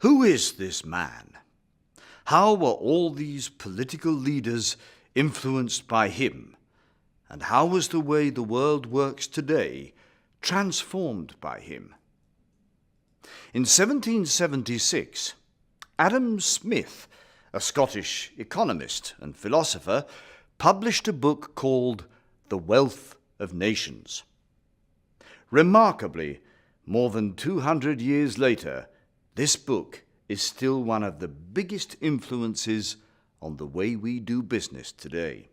Who is this man? How were all these political leaders influenced by him? And how was the way the world works today transformed by him? In 1776, Adam Smith, a Scottish economist and philosopher, published a book called The Wealth of Nations. Remarkably, more than 200 years later, this book is still one of the biggest influences on the way we do business today.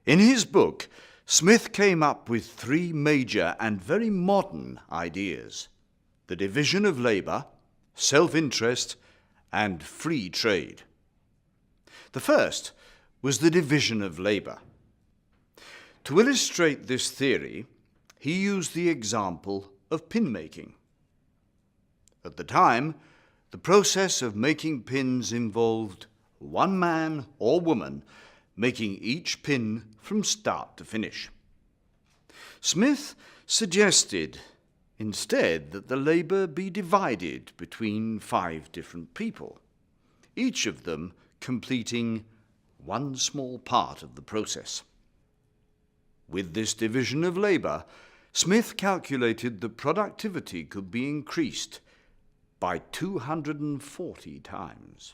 In his book, Smith came up with three major and very modern ideas: the division of labour, self-interest, and free trade. The first was the division of labour. To illustrate this theory, he used the example of pin making. At the time, the process of making pins involved one man or woman making each pin from start to finish. Smith suggested instead that the labour be divided between 5 different people, each of them completing one small part of the process. With this division of labour, Smith calculated that productivity could be increased by 240 times.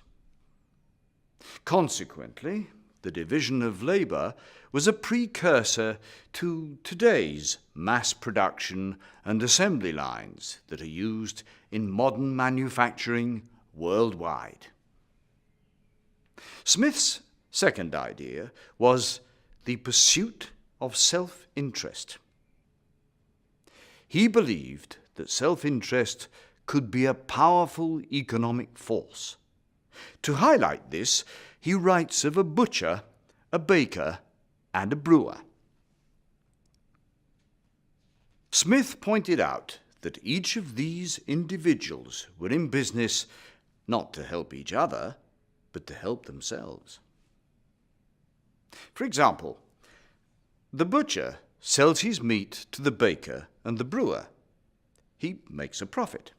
Consequently, the division of labour was a precursor to today's mass production and assembly lines that are used in modern manufacturing worldwide. Smith's second idea was the pursuit of self-interest. He believed that self-interest could be a powerful economic force. To highlight this, he writes of a butcher, a baker, and a brewer. Smith pointed out that each of these individuals were in business not to help each other, but to help themselves. For example, the butcher sells his meat to the baker and the brewer. He makes a profit,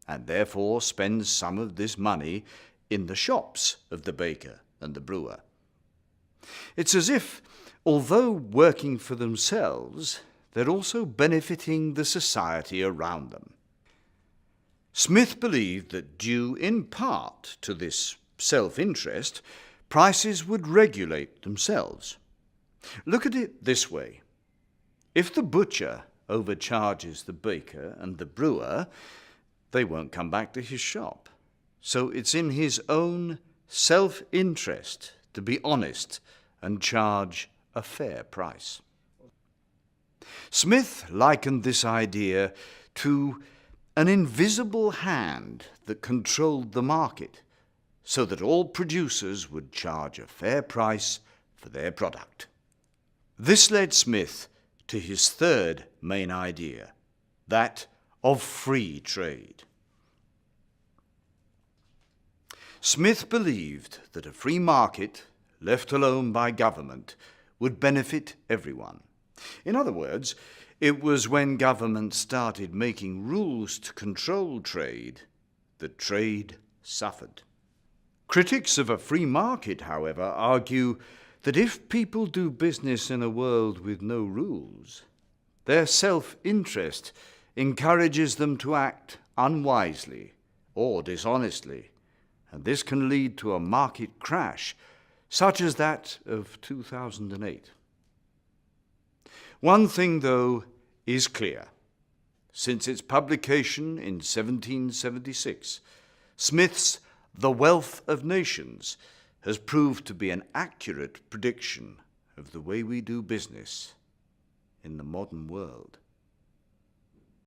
and therefore spends some of this money in the shops of the baker and the brewer. It's as if, although working for themselves, they're also benefiting the society around them. Smith believed that due in part to this self-interest, prices would regulate themselves. Look at it this way. If the butcher overcharges the baker and the brewer, they won't come back to his shop. So it's in his own self-interest to be honest and charge a fair price. Smith likened this idea to an invisible hand that controlled the market, so that all producers would charge a fair price for their product. This led Smith to his third main idea, that of free trade. Smith believed that a free market, left alone by government, would benefit everyone. In other words, it was when government started making rules to control trade that trade suffered. Critics of a free market, however, argue that if people do business in a world with no rules, their self-interest encourages them to act unwisely or dishonestly, and this can lead to a market crash, such as that of 2008. One thing, though, is clear. Since its publication in 1776, Smith's The Wealth of Nations has proved to be an accurate prediction of the way we do business in the modern world.